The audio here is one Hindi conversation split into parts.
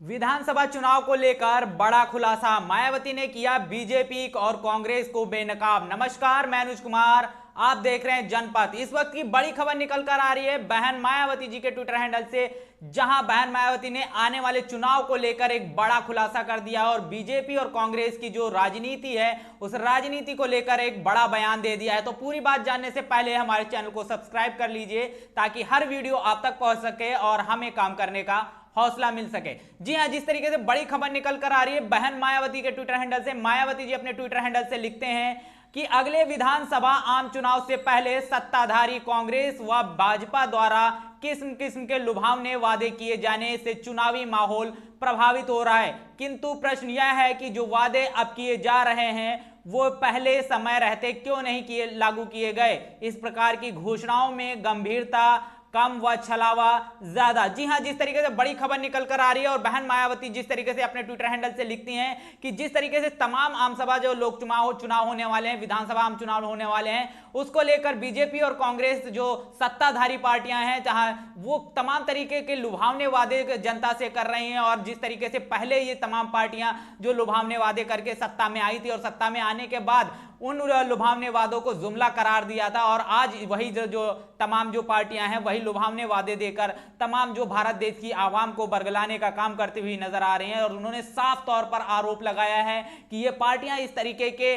विधानसभा चुनाव को लेकर बड़ा खुलासा, मायावती ने किया बीजेपी और कांग्रेस को बेनकाब। नमस्कार, मैं अनुज कुमार, आप देख रहे हैं जनपथ। इस वक्त की बड़ी खबर निकल कर आ रही है बहन मायावती जी के ट्विटर हैंडल से, जहां बहन मायावती ने आने वाले चुनाव को लेकर एक बड़ा खुलासा कर दिया और बीजेपी और कांग्रेस की जो राजनीति है उस राजनीति को लेकर एक बड़ा बयान दे दिया है। तो पूरी बात जानने से पहले हमारे चैनल को सब्सक्राइब कर लीजिए ताकि हर वीडियो आप तक पहुंच सके और हमें काम करने का हौसला मिल सके। जी हां, जिस तरीके से बड़ी खबर निकल कर आ रही है बहन मायावती के ट्विटर हैंडल से, मायावती जी अपने ट्विटर हैंडल से लिखते हैं कि अगले विधानसभा आम चुनाव से पहले सत्ताधारी कांग्रेस व भाजपा द्वारा किस्म किस्म के लुभावने वादे किए जाने से चुनावी माहौल प्रभावित हो रहा है, किंतु प्रश्न यह है कि जो वादे अब किए जा रहे हैं वो पहले समय रहते क्यों नहीं लागू किए गए। इस प्रकार की घोषणाओं में गंभीरता कम व छलावा ज्यादा। जी हां, जिस तरीके से बड़ी खबर निकल कर आ रही है और बहन मायावती जिस तरीके से अपने ट्विटर हैंडल से लिखती हैं कि जिस तरीके से तमाम आम सभा जो लोक चुनाव होने वाले हैं, विधानसभा आम चुनाव होने वाले हैं, उसको लेकर बीजेपी और कांग्रेस जो सत्ताधारी पार्टियां हैं जहां वो तमाम तरीके के लुभावने वादे जनता से कर रही हैं और जिस तरीके से पहले ये तमाम पार्टियां जो लुभावने वादे करके सत्ता में आई थी और सत्ता में आने के बाद उन लुभावने वादों को जुमला करार दिया था और आज वही जो तमाम जो पार्टियां हैं वही लुभावने वादे देकर तमाम जो भारत देश की आवाम को बरगलाने का काम करती हुई नजर आ रही हैं। और उन्होंने साफ तौर पर आरोप लगाया है कि ये पार्टियां इस तरीके के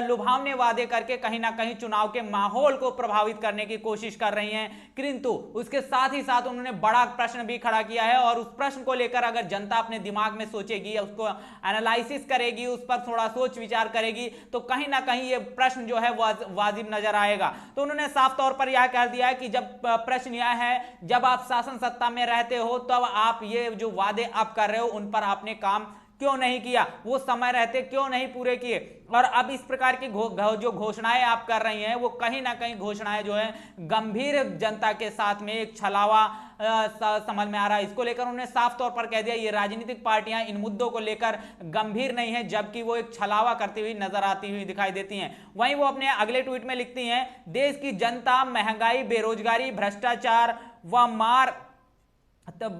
लुभावने वादे करके कहीं ना कहीं चुनाव के माहौल को प्रभावित करने की कोशिश कर रही हैं। किंतु उसके साथ ही साथ उन्होंने बड़ा प्रश्न भी खड़ा किया है और उस प्रश्न को लेकर अगर जनता अपने दिमाग में सोचेगी, उसको एनालिसिस करेगी, उस पर थोड़ा सोच विचार करेगी तो कहीं ना कहीं ये प्रश्न जो है वाजिब नजर आएगा। तो उन्होंने साफ तौर पर यह कह दिया है कि जब प्रश्न यह है, जब आप शासन सत्ता में रहते हो तब आप ये जो वादे आप कर रहे हो उन पर आपने काम क्यों नहीं किया, वो समय रहते क्यों नहीं पूरे किए। और अब इस प्रकार की जो घोषणाएं आप कर रही हैं वो कहीं ना कहीं घोषणाएं जो है गंभीर जनता के साथ में एक छलावा समझ में आ रहा है। इसको लेकर उन्होंने साफ तौर पर कह दिया ये राजनीतिक पार्टियां इन मुद्दों को लेकर गंभीर नहीं है, जबकि वो एक छलावा करती हुई नजर आती हुई दिखाई देती हैं। वहीं वो अपने अगले ट्वीट में लिखती हैं, देश की जनता महंगाई, बेरोजगारी, भ्रष्टाचार व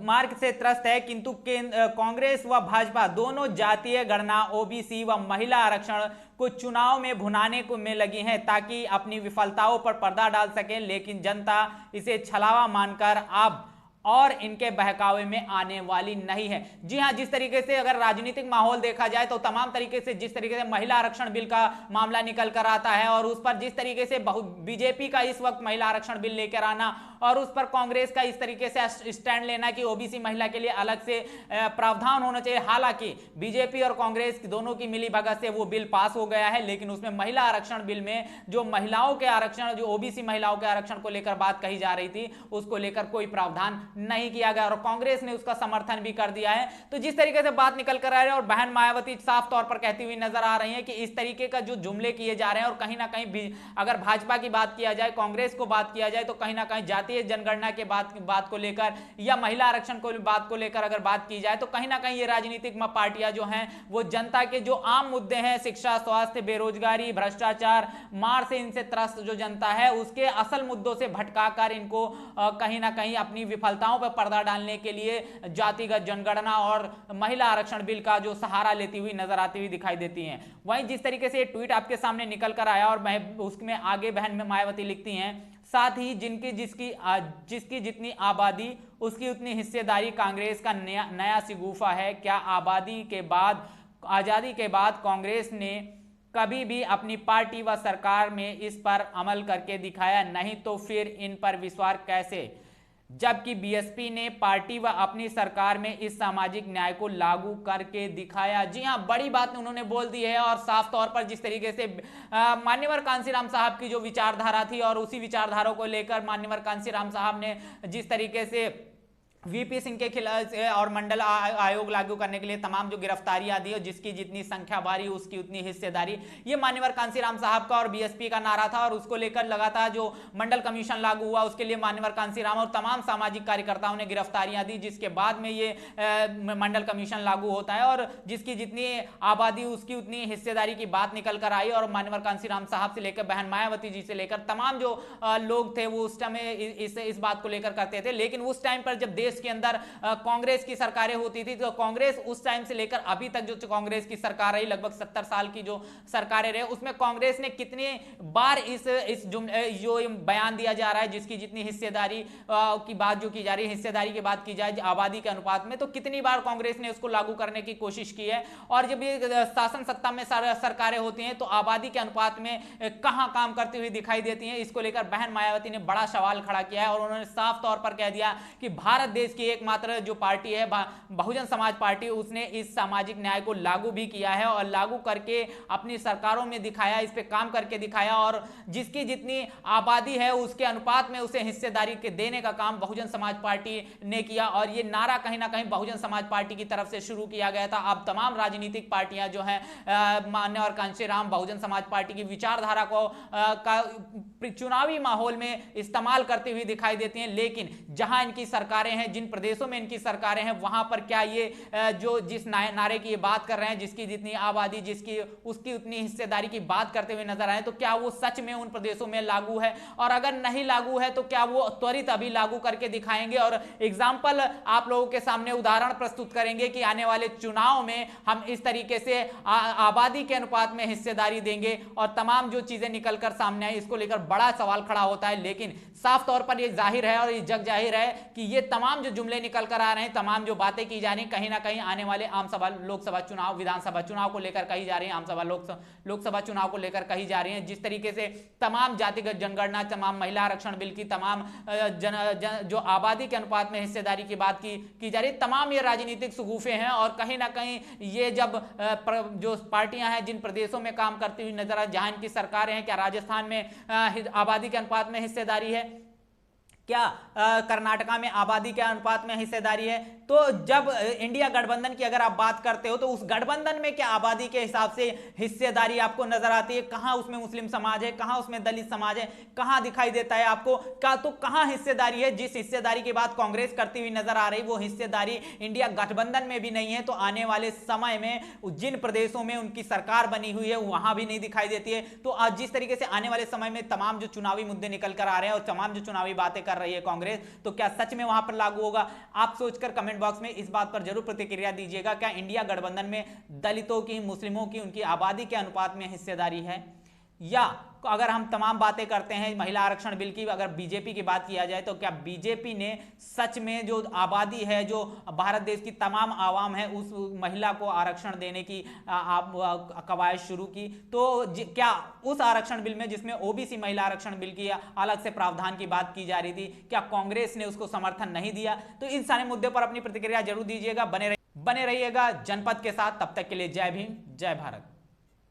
मार्ग से त्रस्त है, किंतु कांग्रेस व भाजपा दोनों जातीय गणना, ओबीसी व महिला आरक्षण को चुनाव में भुनाने को में लगी हैं ताकि अपनी विफलताओं पर पर्दा डाल सकें, लेकिन जनता इसे छलावा मानकर अब और इनके बहकावे में आने वाली नहीं है। जी हां, जिस तरीके से अगर राजनीतिक माहौल देखा जाए तो तमाम तरीके से जिस तरीके से महिला आरक्षण बिल का मामला निकल कर आता है और उस पर जिस तरीके से बीजेपी का इस वक्त महिला आरक्षण बिल लेकर आना और उस पर कांग्रेस का इस तरीके से स्टैंड लेना कि ओबीसी महिला के लिए अलग से प्रावधान होना चाहिए। हालांकि बीजेपी और कांग्रेस दोनों की मिलीभगत से वो बिल पास हो गया है, लेकिन उसमें महिला आरक्षण बिल में जो महिलाओं के आरक्षण, जो ओबीसी महिलाओं के आरक्षण को लेकर बात कही जा रही थी, उसको लेकर कोई प्रावधान नहीं किया गया और कांग्रेस ने उसका समर्थन भी कर दिया है। तो जिस तरीके से बात निकल कर आ रही है और बहन मायावती साफ तौर पर कहती हुई नजर आ रही है कि इस तरीके का जो जुमले किए जा रहे हैं और कहीं ना कहीं अगर भाजपा की बात किया जाए, कांग्रेस को बात किया जाए तो कहीं ना कहीं जातीय जनगणना के बात को लेकर या महिला आरक्षण को बात को लेकर अगर बात की जाए तो कहीं ना कहीं ये राजनीतिक पार्टियां जो हैं वो जनता के जो आम मुद्दे हैं, शिक्षा, स्वास्थ्य, बेरोजगारी, भ्रष्टाचार, मार से इनसे त्रस्त जो जनता है उसके असल मुद्दों से भटकाकर इनको कहीं ना कहीं अपनी विफलताओं पर पर्दा डालने के लिए जातिगत जनगणना और महिला आरक्षण बिल का जो सहारा लेती हुई नजर आती हुई दिखाई देती हैं। वहीं जिस तरीके से ये ट्वीट आपके सामने निकल कर आया और उसमें आगे बहन मायावती लिखती हैं, साथ ही जिसकी जितनी आबादी उसकी उतनी हिस्सेदारी कांग्रेस का नया शिगुफा है। क्या आजादी के बाद कांग्रेस ने कभी भी अपनी पार्टी व सरकार में इस पर अमल करके दिखाया, नहीं तो फिर इन पर विश्वास कैसे, जबकि बीएसपी ने पार्टी व अपनी सरकार में इस सामाजिक न्याय को लागू करके दिखाया। जी हां, बड़ी बात उन्होंने बोल दी है और साफ तौर पर जिस तरीके से मान्यवर कांसीराम साहब की जो विचारधारा थी और उसी विचारधारा को लेकर मान्यवर कांसीराम साहब ने जिस तरीके से वीपी सिंह के खिलाफ और मंडल आयोग लागू करने के लिए तमाम जो गिरफ्तारियां दी और जिसकी जितनी संख्या बारी उसकी उतनी हिस्सेदारी, ये मान्यवर कांसीराम साहब का और बीएसपी का नारा था और उसको लेकर लगातार जो मंडल कमीशन लागू हुआ उसके लिए मान्यवर कांसीराम और तमाम सामाजिक कार्यकर्ताओं ने गिरफ्तारियां दी, जिसके बाद में ये मंडल कमीशन लागू होता है और जिसकी जितनी आबादी उसकी उतनी हिस्सेदारी की बात निकल कर आई। और मान्यवर कांसीराम साहब से लेकर बहन मायावती जी से लेकर तमाम जो लोग थे वो उस टाइम इस बात को लेकर करते थे, लेकिन उस टाइम पर जब देश देश के अंदर कांग्रेस की सरकारें होती थी, तो कांग्रेस उस टाइम से लेकर अभी तक जो कांग्रेस की सरकार रही, लगभग 70 साल की जो सरकारें रहे, उसमें कांग्रेस ने कितनी बार इस जो बयान दिया जा रहा है, जिसकी जितनी हिस्सेदारी की बात जो की जा रही है, हिस्सेदारी की बात की जाए आबादी के अनुपात में, तो कितनी बार कांग्रेस ने उसको लागू करने की कोशिश की है। और जब ये शासन सत्ता में सरकारें होती हैं तो आबादी के अनुपात में कहां काम करती हुई दिखाई देती हैं। इसको लेकर बहन मायावती ने बड़ा सवाल खड़ा किया है और उन्होंने साफ तौर पर कह दिया कि भारत देश की एकमात्र जो पार्टी है बहुजन समाज पार्टी, उसने इस सामाजिक न्याय को लागू भी किया है और लागू करके अपनी सरकारों में दिखाया, इस पे काम करके दिखाया, और जिसकी जितनी आबादी है उसके अनुपात में उसे हिस्सेदारी के देने का काम बहुजन समाज पार्टी ने किया। और ये नारा कहीं ना कहीं बहुजन समाज पार्टी की तरफ से शुरू किया गया था। अब तमाम राजनीतिक पार्टियां जो हैं मान्य और कांशीराम बहुजन समाज पार्टी की विचारधारा को चुनावी माहौल में इस्तेमाल करती हुई दिखाई देती हैं, लेकिन जहां इनकी सरकारें हैं, जिन प्रदेशों में इनकी सरकारें हैं, वहां पर क्या ये जो जिस नारे की ये बात कर रहे हैं, जिसकी जितनी आबादी, जिसकी उसकी उतनी हिस्सेदारी की बात करते हुए नजर आए, तो क्या वो सच में उन प्रदेशों में लागू है? और अगर नहीं लागू है तो क्या वो त्वरित अभी लागू करके दिखाएंगे और एग्जाम्पल आप लोगों के सामने उदाहरण प्रस्तुत करेंगे कि आने वाले चुनाव में हम इस तरीके से आबादी के अनुपात में हिस्सेदारी देंगे और तमाम जो चीजें निकलकर सामने आई, इसको लेकर बड़ा सवाल खड़ा होता है। लेकिन साफ तौर पर यह जाहिर है और ये जग जाहिर है कि ये तमाम जो जुमले निकल कर आ रहे हैं, तमाम जो बातें की जा रही हैं, कहीं ना कहीं आने वाले आम सभा, लोकसभा चुनाव, विधानसभा चुनाव को लेकर कही जा रही है, आम सभा लोकसभा चुनाव को लेकर कही जा रही है। जिस तरीके से तमाम जातिगत जनगणना, तमाम महिला आरक्षण बिल की, तमाम जो आबादी के अनुपात में हिस्सेदारी की बात की जा रही है, तमाम ये राजनीतिक सुगुफे हैं। और कहीं ना कहीं ये जब जो पार्टियां हैं जिन प्रदेशों में काम करती हुई नजर आए, जहां इनकी सरकारें हैं, क्या राजस्थान में आबादी के अनुपात में हिस्सेदारी है, क्या कर्नाटका में आबादी के अनुपात में हिस्सेदारी है? तो जब इंडिया गठबंधन की अगर आप बात करते हो तो उस गठबंधन में क्या आबादी के हिसाब से हिस्सेदारी आपको नजर आती है? कहां उसमें मुस्लिम समाज है, कहां उसमें दलित समाज है, कहां दिखाई देता है आपको? तो कहां हिस्सेदारी है? जिस हिस्सेदारी की बात कांग्रेस करती हुई नजर आ रही, वो हिस्सेदारी इंडिया गठबंधन में भी नहीं है। तो आने वाले समय में जिन प्रदेशों में उनकी सरकार बनी हुई है वहां भी नहीं दिखाई देती है। तो आज जिस तरीके से आने वाले समय में तमाम जो चुनावी मुद्दे निकल कर आ रहे हैं और तमाम जो चुनावी बातें कर रही है कांग्रेस, तो क्या सच में वहां पर लागू होगा? आप सोचकर कमेंट बॉक्स में इस बात पर जरूर प्रतिक्रिया दीजिएगा। क्या इंडिया गठबंधन में दलितों की, मुस्लिमों की, उनकी आबादी के अनुपात में हिस्सेदारी है? या अगर हम तमाम बातें करते हैं महिला आरक्षण बिल की, अगर बीजेपी की बात किया जाए तो क्या बीजेपी ने सच में जो आबादी है, जो भारत देश की तमाम आवाम है, उस महिला को आरक्षण देने की कवायद शुरू की? तो क्या उस आरक्षण बिल में जिसमें ओबीसी महिला आरक्षण बिल की अलग से प्रावधान की बात की जा रही थी, क्या कांग्रेस ने उसको समर्थन नहीं दिया? तो इन सारे मुद्दे पर अपनी प्रतिक्रिया जरूर दीजिएगा। बने रहिएगा जनपद के साथ। तब तक के लिए जय भीम, जय भारत।